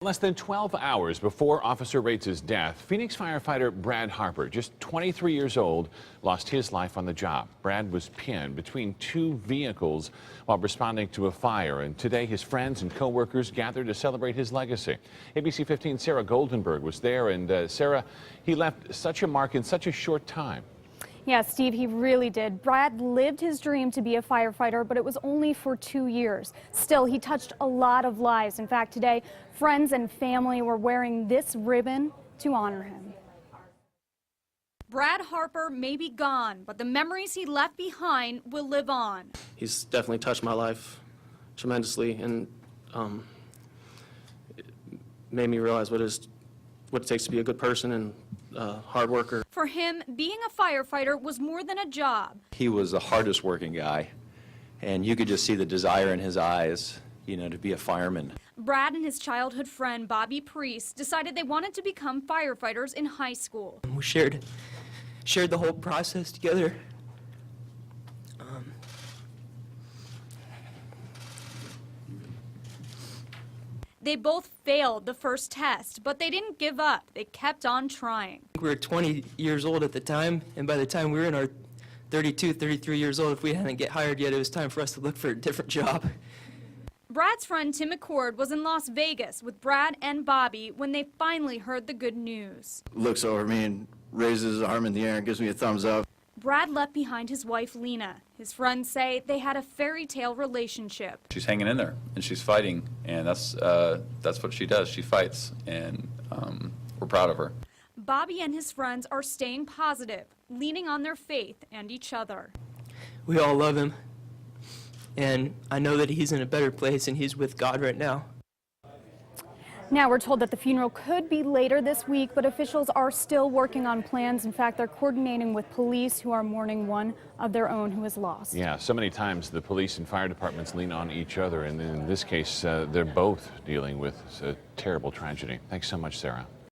Less than 12 hours before Officer Rates' death, Phoenix firefighter Brad Harper, just 23 years old, lost his life on the job. Brad was pinned between two vehicles while responding to a fire, and today his friends and co-workers gathered to celebrate his legacy. ABC 15's Sarah Goldenberg was there, and Sarah, he left such a mark in such a short time. Yeah, Steve, he really did. Brad lived his dream to be a firefighter, but it was only for 2 years. Still, he touched a lot of lives. In fact, today, friends and family were wearing this ribbon to honor him. Brad Harper may be gone, but the memories he left behind will live on. He's definitely touched my life tremendously, and it made me realize what it takes to be a good person and hard worker. For him, being a firefighter was more than a job. He was the hardest working guy, and you could just see the desire in his eyes, you know, to be a fireman. Brad and his childhood friend, Bobby Priest, decided they wanted to become firefighters in high school. We shared the whole process together. They both failed the first test, but they didn't give up. They kept on trying. We were 20 years old at the time, and by the time we were in our 32, 33 years old, if we hadn't get hired yet, it was time for us to look for a different job. Brad's friend Tim McCord was in Las Vegas with Brad and Bobby when they finally heard the good news. Looks over me and raises his arm in the air and gives me a thumbs up. Brad left behind his wife, Lena. His friends say they had a fairy tale relationship. She's hanging in there, and she's fighting, and that's what she does. She fights, and we're proud of her. Bobby and his friends are staying positive, leaning on their faith and each other. We all love him, and I know that he's in a better place, and he's with God right now. Now we're told that the funeral could be later this week, but officials are still working on plans. In fact, they're coordinating with police who are mourning one of their own who is lost. Yeah, so many times the police and fire departments lean on each other, and in this case, they're both dealing with a terrible tragedy. Thanks so much, Sarah.